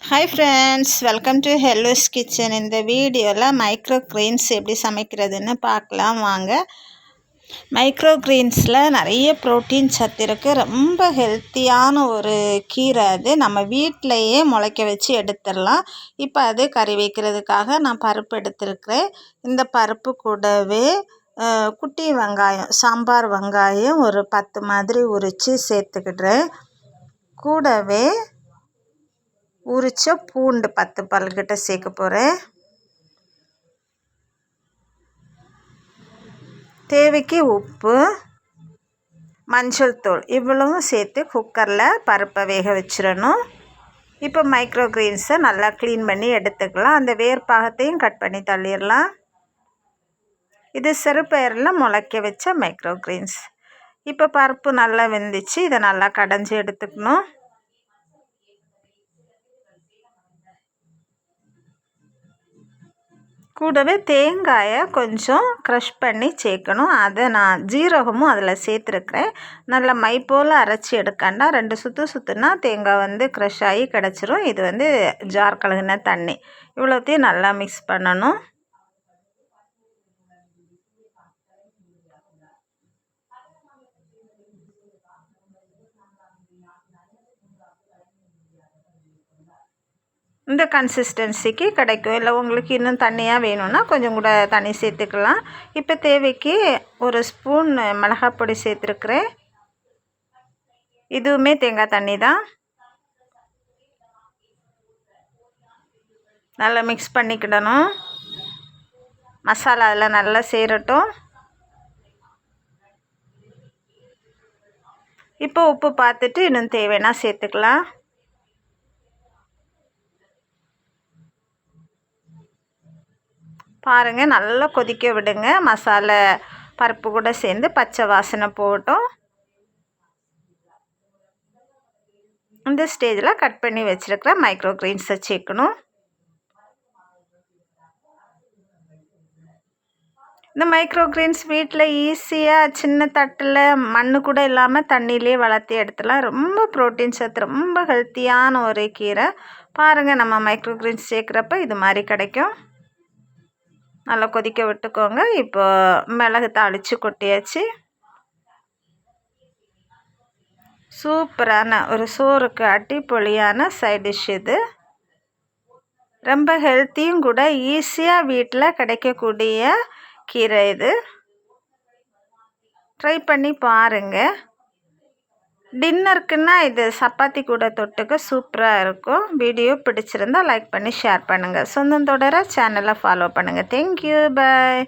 Hi friends, welcome to ஹெல்லோஸ் kitchen. இந்த வீடியோவில் micro Green's எப்படி சமைக்கிறதுன்னு பார்க்கலாம் வாங்க. மைக்ரோ கிரீன்ஸில் நிறைய ப்ரோட்டீன் சத்து இருக்குது. ரொம்ப ஹெல்த்தியான ஒரு கீரை. அது நம்ம வீட்டிலையே முளைக்க வச்சு எடுத்துடலாம். இப்போ அது கறி வைக்கிறதுக்காக நான் பருப்பு எடுத்துருக்கிறேன். இந்த பருப்பு கூடவே குட்டி வெங்காயம், சாம்பார் வெங்காயம் ஒரு 10 மாதிரி உரித்து சேர்த்துக்கிடுறேன். கூடவே உரித்த பூண்டு 10 பல்கிட்ட சேர்க்க போகிறேன். தேவைக்கு உப்பு, மஞ்சள் தூள் இவ்வளவும் சேர்த்து குக்கரில் பருப்பை வேக வச்சிடணும். இப்போ மைக்ரோ கிரீன்ஸை நல்லா க்ளீன் பண்ணி எடுத்துக்கலாம். அந்த வேர்பாகத்தையும் கட் பண்ணி தள்ளிடலாம். இது சிறுபயிரில் முளைக்க வச்ச மைக்ரோ கிரீன்ஸ். இப்போ பருப்பு நல்லா வெந்துச்சு. இதை நல்லா கடைஞ்சி எடுத்துக்கணும். கூடவே தேங்காயை கொஞ்சம் க்ரஷ் பண்ணி சேர்க்கணும். அதை நான் ஜீரகமும் அதில் சேர்த்துருக்குறேன். நல்லா மை போல் அரைச்சி எடுக்காண்டா 2 சுற்று சுற்றுனா தேங்காய் க்ரஷ் ஆகி கிடச்சிரும். இது ஜார் கழுகுன தண்ணி. இவ்வளோத்தையும் நல்லா மிக்ஸ் பண்ணணும். இந்த கன்சிஸ்டன்சிக்கு கிடைக்கும். இல்லை உங்களுக்கு இன்னும் தண்ணியாக வேணும்னா கொஞ்சம் கூட தண்ணி சேர்த்துக்கலாம். இப்போ தேவைக்கு 1 ஸ்பூன் மிளகாப்பொடி சேர்த்துருக்குறேன். இதுவுமே தேங்காய் தண்ணி தான். நல்லா மிக்ஸ் பண்ணிக்கிடணும். மசாலா அதில் நல்லா சேரட்டும். இப்போ உப்பு பார்த்துட்டு இன்னும் தேவைன்னா சேர்த்துக்கலாம். பாருங்கள், நல்லா கொதிக்க விடுங்க. மசாலா பருப்பு கூட சேர்ந்து பச்சை வாசனை போகட்டும். இந்த ஸ்டேஜில் கட் பண்ணி வச்சுருக்கிற மைக்ரோ கிரீன்ஸை சேர்க்கணும். இந்த மைக்ரோ கிரீன்ஸ் வீட்டில் ஈஸியாக சின்ன தட்டில் மண் கூட இல்லாமல் தண்ணியிலே வளர்த்தி எடுத்துலாம். ரொம்ப ப்ரோட்டீன் சத்து, ரொம்ப ஹெல்த்தியான ஒரு கீரை. பாருங்கள், நம்ம மைக்ரோ கிரீன்ஸ் சேர்க்குறப்ப இது மாதிரி கிடைக்கும். நல்லா கொதிக்க விட்டுக்கோங்க. இப்போ மிளகு தாளித்து கொட்டியாச்சு. சூப்பரான ஒரு சோறுக்கு அடிப்பொலியான சைட் டிஷ் இது. ரொம்ப ஹெல்த்தியும் கூட, ஈஸியாக வீட்டில் கிடைக்கக்கூடிய கீரை இது. ட்ரை பண்ணி பாருங்கள். டின்னருக்குன்னா இது சப்பாத்தி கூட தொட்டுக்க சூப்பராக இருக்கும். வீடியோ பிடிச்சிருந்தால் லைக் பண்ணி ஷேர் பண்ணுங்கள். சொந்தம் தொடர சேனலை ஃபாலோ பண்ணுங்கள். தேங்க்யூ, பாய்.